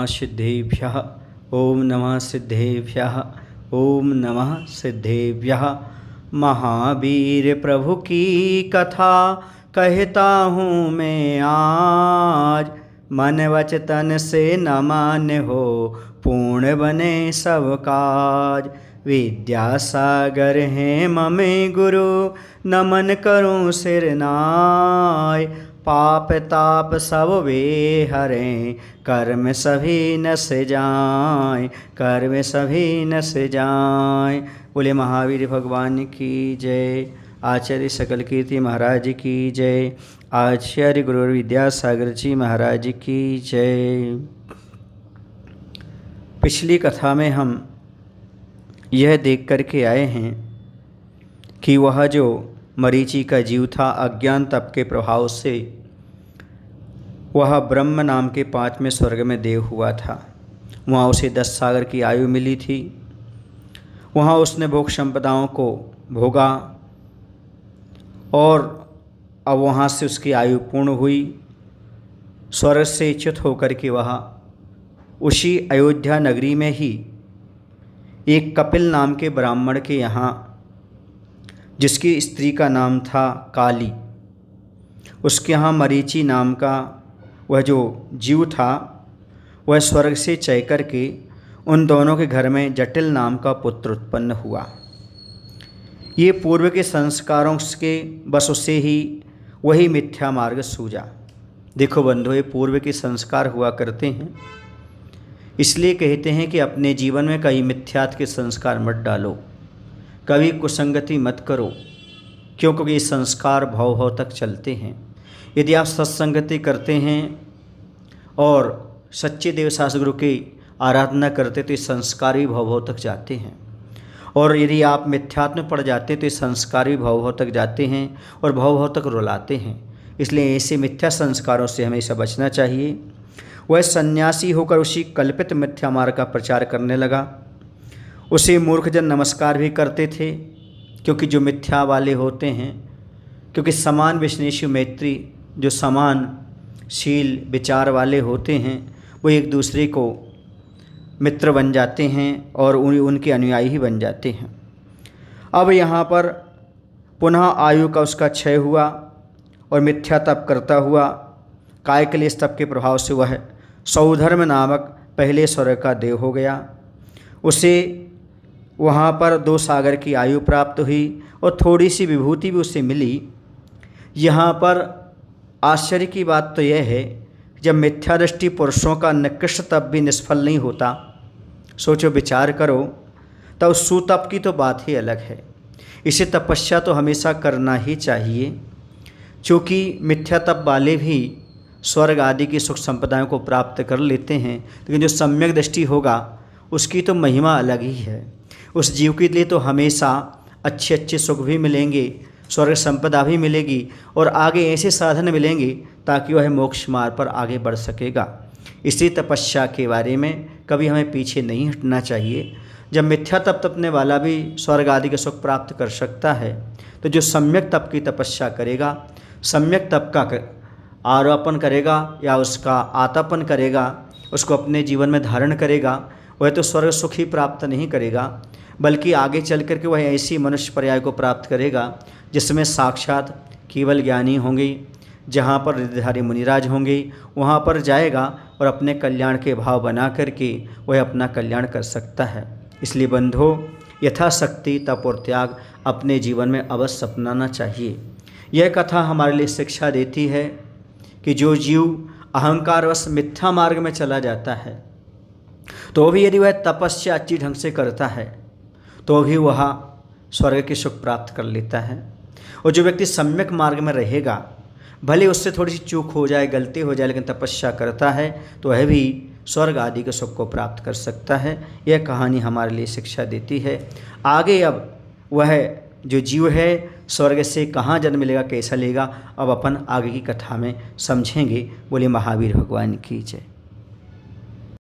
नमः सिद्धेभ्यः। ओम नमः सिद्धेभ्यः। ओम नमः सिद्धेभ्यः। महावीर प्रभु की कथा कहता हूँ मैं आज, मन वच तन से न मान्य हो पूर्ण बने सब काज। विद्यासागर हैं ममे गुरु, नमन करूं सिर नाय। पाप ताप सब वे हरें, कर्म सभी नस जाएं, कर्म सभी नस जाएं। बोले महावीर भगवान की जय। आचार्य सकल कीर्ति महाराज की जय। आचार्य गुरु विद्यासागर जी महाराज की जय। पिछली कथा में हम यह देख कर के आए हैं कि वह जो मरीचि का जीव था, अज्ञान तप के प्रभाव से वह ब्रह्म नाम के 5वें स्वर्ग में देव हुआ था। वहाँ उसे 10 सागर की आयु मिली थी। वहाँ उसने भोग संपदाओं को भोगा और अब वहाँ से उसकी आयु पूर्ण हुई। स्वर्ग से च्युत होकर के वह उसी अयोध्या नगरी में ही एक कपिल नाम के ब्राह्मण के यहाँ, जिसकी स्त्री का नाम था काली, उसके यहाँ मरीचि नाम का वह जो जीव था, वह स्वर्ग से चय करके उन दोनों के घर में जटिल नाम का पुत्र उत्पन्न हुआ। ये पूर्व के संस्कारों के बस से ही वही मिथ्या मार्ग सूझा। देखो बंधु, ये पूर्व के संस्कार हुआ करते हैं, इसलिए कहते हैं कि अपने जीवन में कई मिथ्यात्व के संस्कार मत डालो, कभी कुसंगति मत करो, क्योंकि ये संस्कार भव भव तक चलते हैं। यदि आप सत्संगति करते हैं और सच्चे देव शास्त्र गुरु की आराधना करते तो ये संस्कार भी भव भव तक जाते हैं, और यदि आप मिथ्यात्व में पड़ जाते तो ये संस्कार भी भव भव तक जाते हैं और भव भव तक रुलाते हैं। इसलिए ऐसे मिथ्या संस्कारों से हमेशा बचना चाहिए। वह सन्यासी होकर उसी कल्पित मिथ्या मार्ग का प्रचार करने लगा। उसे मूर्खजन नमस्कार भी करते थे, क्योंकि जो मिथ्या वाले होते हैं, क्योंकि समान विश्नेषी मैत्री, जो समान शील विचार वाले होते हैं, वो एक दूसरे को मित्र बन जाते हैं और उनके अनुयायी ही बन जाते हैं। अब यहाँ पर पुनः आयु का उसका क्षय हुआ और मिथ्या तप करता हुआ काय क्लेश तप के प्रभाव से वह सौधर्म नामक पहले स्वर्ग का देव हो गया। उसे वहाँ पर 2 सागर की आयु प्राप्त हुई और थोड़ी सी विभूति भी उसे मिली। यहाँ पर आश्चर्य की बात तो यह है, जब मिथ्यादृष्टि पुरुषों का निकृष्ट तप भी निष्फल नहीं होता, सोचो विचार करो, तब सुतप की तो बात ही अलग है। इसे तपस्या तो हमेशा करना ही चाहिए, क्योंकि मिथ्या तप वाले भी स्वर्ग आदि की सुख संपदाओं को प्राप्त कर लेते हैं, लेकिन जो सम्यक दृष्टि होगा उसकी तो महिमा अलग ही है। उस जीव के लिए तो हमेशा अच्छे अच्छे सुख भी मिलेंगे, स्वर्ग संपदा भी मिलेगी और आगे ऐसे साधन मिलेंगे ताकि वह मोक्ष मार्ग पर आगे बढ़ सकेगा। इसी तपस्या के बारे में कभी हमें पीछे नहीं हटना चाहिए। जब मिथ्या तप तपने वाला भी स्वर्ग आदि के सुख प्राप्त कर सकता है, तो जो सम्यक तप की तपस्या करेगा, सम्यक तप का आरोपण करेगा या उसका आतापन करेगा, उसको अपने जीवन में धारण करेगा, वह तो स्वर्ग सुख ही प्राप्त नहीं करेगा, बल्कि आगे चल करके वह ऐसी मनुष्य पर्याय को प्राप्त करेगा जिसमें साक्षात केवल ज्ञानी होंगे, जहाँ पर रिद्धिधारी मुनिराज होंगे, वहाँ पर जाएगा और अपने कल्याण के भाव बना करके वह अपना कल्याण कर सकता है। इसलिए बंधो, यथाशक्ति तप और त्याग अपने जीवन में अवश्य अपनाना चाहिए। यह कथा हमारे लिए शिक्षा देती है कि जो जीव अहंकारवश मिथ्या मार्ग में चला जाता है, तो भी यदि वह तपस्या अच्छी ढंग से करता है तो भी वह स्वर्ग के सुख प्राप्त कर लेता है। और जो व्यक्ति सम्यक मार्ग में रहेगा, भले उससे थोड़ी सी चूक हो जाए, गलती हो जाए, लेकिन तपस्या करता है तो वह भी स्वर्ग आदि के सुख को प्राप्त कर सकता है। यह कहानी हमारे लिए शिक्षा देती है। आगे अब वह जो जीव है स्वर्ग से कहाँ जन्म लेगा, कैसा लेगा, अब अपन आगे की कथा में समझेंगे। बोले महावीर भगवान की जय।